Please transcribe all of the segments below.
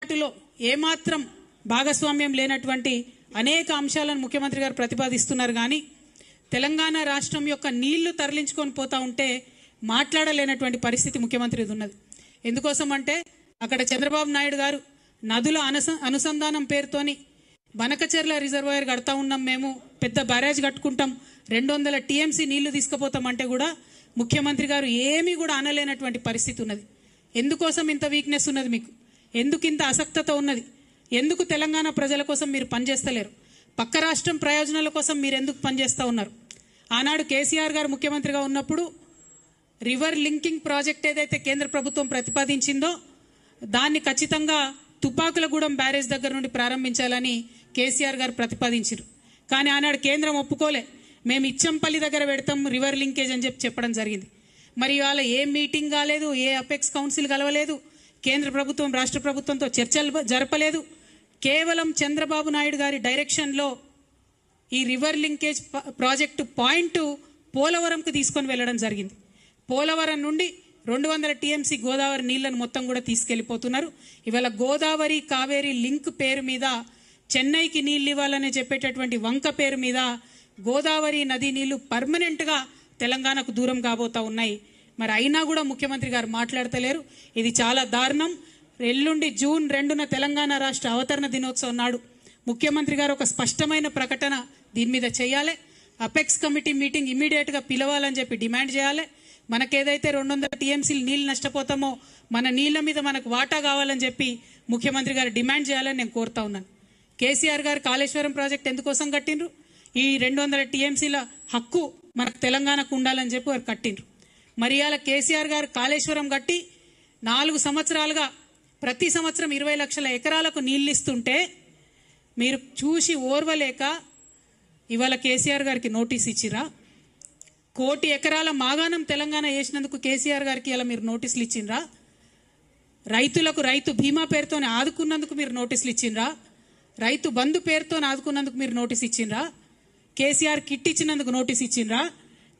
వాటిలో ఏమాత్రం భాగస్వామ్యం లేనటువంటి అనేక అంశాలను ముఖ్యమంత్రి గారు ప్రతిపాదిస్తున్నారు. కానీ తెలంగాణ రాష్ట్రం యొక్క నీళ్లు తరలించుకొని పోతా ఉంటే మాట్లాడలేనటువంటి పరిస్థితి ముఖ్యమంత్రిది ఉన్నది. ఎందుకోసం అంటే అక్కడ చంద్రబాబు నాయుడు గారు నదుల అనుసంధానం పేరుతోని బనకచెర్ల రిజర్వాయర్ కడతా ఉన్నాం, మేము పెద్ద బ్యారేజ్ కట్టుకుంటాం, 200 టీఎంసీ నీళ్లు తీసుకుపోతామంటే కూడా ముఖ్యమంత్రి గారు ఏమీ కూడా అనలేనటువంటి పరిస్థితి ఉన్నది. ఎందుకోసం ఇంత వీక్నెస్ ఉన్నది మీకు? ఎందుకు ఇంత అసక్తత ఉన్నది? ఎందుకు తెలంగాణ ప్రజల కోసం మీరు పనిచేస్తలేరు? పక్క రాష్ట్రం ప్రయోజనాల కోసం మీరు ఎందుకు పనిచేస్తూ ఉన్నారు? ఆనాడు కేసీఆర్ గారు ముఖ్యమంత్రిగా ఉన్నప్పుడు రివర్ లింకింగ్ ప్రాజెక్ట్ ఏదైతే కేంద్ర ప్రభుత్వం ప్రతిపాదించిందో దాన్ని ఖచ్చితంగా తుపాకులగూడెం బ్యారేజ్ దగ్గర నుండి ప్రారంభించాలని కేసీఆర్ గారు ప్రతిపాదించారు. కానీ ఆనాడు కేంద్రం ఒప్పుకోలే, మేము ఇచ్చంపల్లి దగ్గర పెడతాం రివర్ లింకేజ్ అని చెప్పడం జరిగింది. మరి ఇవాళ ఏ మీటింగ్ కాలేదు, ఏ అపెక్స్ కౌన్సిల్ కలవలేదు, కేంద్ర ప్రభుత్వం రాష్ట్ర ప్రభుత్వంతో చర్చలు జరపలేదు. కేవలం చంద్రబాబు నాయుడు గారి డైరెక్షన్లో ఈ రివర్ లింకేజ్ ప్రాజెక్టు పాయింట్ పోలవరంకు తీసుకొని వెళ్ళడం జరిగింది. పోలవరం నుండి 200 టీఎంసీ గోదావరి నీళ్లను మొత్తం కూడా తీసుకెళ్లిపోతున్నారు. ఇవాళ గోదావరి కావేరీ లింక్ పేరు మీద చెన్నైకి నీళ్ళు ఇవ్వాలని చెప్పేటటువంటి వంక పేరు మీద గోదావరి నది నీళ్లు పర్మనెంట్గా తెలంగాణకు దూరం కాబోతా ఉన్నాయి. మరి అయినా కూడా ముఖ్యమంత్రి గారు మాట్లాడతలేరు. ఇది చాలా దారుణం. ఎల్లుండి జూన్ 2న తెలంగాణ రాష్ట్ర అవతరణ దినోత్సవం నాడు ముఖ్యమంత్రి గారు ఒక స్పష్టమైన ప్రకటన దీని మీద చేయాలి. అపెక్స్ కమిటీ మీటింగ్ ఇమీడియట్గా పిలవాలని చెప్పి డిమాండ్ చేయాలి. మనకేదైతే 200 టీఎంసీలు నీళ్లు నష్టపోతామో మన నీళ్ల మీద మనకు వాటా కావాలని చెప్పి ముఖ్యమంత్రి గారు డిమాండ్ చేయాలని నేను కోరుతా ఉన్నాను. కేసీఆర్ గారు కాళేశ్వరం ప్రాజెక్ట్ ఎందుకోసం కట్టిండ్రు? ఈ 200 టీఎంసీల హక్కు మనకు తెలంగాణకు ఉండాలని చెప్పి వారు కట్టిండ్రు. మరి ఇవాళ కేసీఆర్ గారు కాళేశ్వరం కట్టి 4 సంవత్సరాలుగా ప్రతి సంవత్సరం 20 లక్షల ఎకరాలకు నీళ్ళు ఇస్తుంటే మీరు చూసి ఓర్వలేక ఇవాళ కేసీఆర్ గారికి నోటీస్ ఇచ్చిరా? 1 కోటి ఎకరాల మాగాణం తెలంగాణ వేసినందుకు కేసీఆర్ గారికి ఇలా మీరు నోటీసులు ఇచ్చిండ్రా? రైతులకు రైతు బీమా పేరుతోనే ఆదుకున్నందుకు మీరు నోటీసులు ఇచ్చిండ్రా? రైతు బంధు పేరుతో ఆదుకున్నందుకు మీరు నోటీస్ ఇచ్చిండ్రా? కేసీఆర్ కిట్ ఇచ్చినందుకు నోటీస్ ఇచ్చిండ్రా?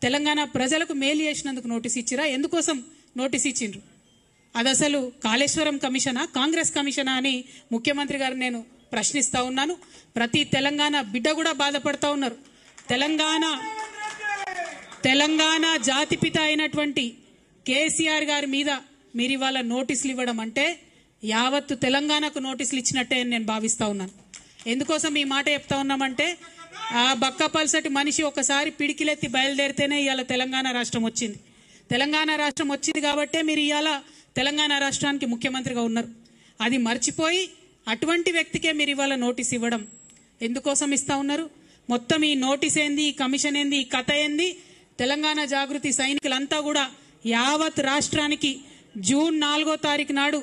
తెలంగాణ ప్రజలకు మేలు చేసినందుకు నోటీస్ ఇచ్చిరా? ఎందుకోసం నోటీస్ ఇచ్చిండ్రు? అది అసలు కాళేశ్వరం కమిషనా, కాంగ్రెస్ కమిషనా అని ముఖ్యమంత్రి గారు నేను ప్రశ్నిస్తా ఉన్నాను. ప్రతి తెలంగాణ బిడ్డ కూడా బాధపడతా ఉన్నారు. తెలంగాణ జాతిపిత అయినటువంటి కేసీఆర్ గారి మీద మీరు ఇవాళ నోటీసులు ఇవ్వడం అంటే యావత్తు తెలంగాణకు నోటీసులు ఇచ్చినట్టే అని నేను భావిస్తా ఉన్నాను. ఎందుకోసం ఈ మాట చెప్తా ఉన్నామంటే ఆ బక్కపల్సటి మనిషి ఒకసారి పిడికిలెత్తి బయలుదేరితేనే ఇవాళ తెలంగాణ రాష్ట్రం వచ్చింది. తెలంగాణ రాష్ట్రం వచ్చింది కాబట్టే మీరు ఇవాళ తెలంగాణ రాష్ట్రానికి ముఖ్యమంత్రిగా ఉన్నారు. అది మర్చిపోయి అటువంటి వ్యక్తికే మీరు ఇవాళ నోటీస్ ఇవ్వడం ఎందుకోసం ఇస్తా ఉన్నారు? మొత్తం ఈ నోటీస్ ఏంది, ఈ కమిషన్ ఏంది, ఈ కథ ఏంది? తెలంగాణ జాగృతి సైనికులంతా కూడా యావత్ రాష్ట్రానికి జూన్ 4వ తారీఖు నాడు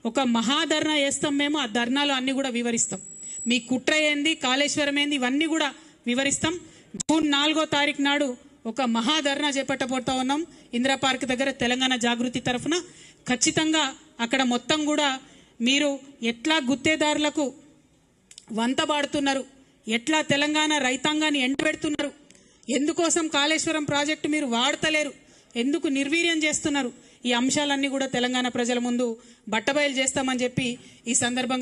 ఒక మహాధర్నా చేస్తాం. మేము ఆ ధర్నాలు అన్ని కూడా వివరిస్తాం. మీ కుట్ర ఏంది, కాళేశ్వరం ఏంది, ఇవన్నీ కూడా వివరిస్తాం. జూన్ 4వ తారీఖు నాడు ఒక మహాధర్నా చేపట్టబోతా ఉన్నాం ఇందిరా పార్క్ దగ్గర తెలంగాణ జాగృతి తరఫున. ఖచ్చితంగా అక్కడ మొత్తం కూడా మీరు ఎట్లా గుత్తేదారులకు వంత పాడుతున్నారు, ఎట్లా తెలంగాణ రైతాంగాన్ని ఎండబెడుతున్నారు, ఎందుకోసం కాళేశ్వరం ప్రాజెక్టు మీరు వాడతలేరు, ఎందుకు నిర్వీర్యం చేస్తున్నారు, ఈ అంశాలన్నీ కూడా తెలంగాణ ప్రజల ముందు బట్టబయలు చేస్తామని చెప్పి ఈ సందర్భంగా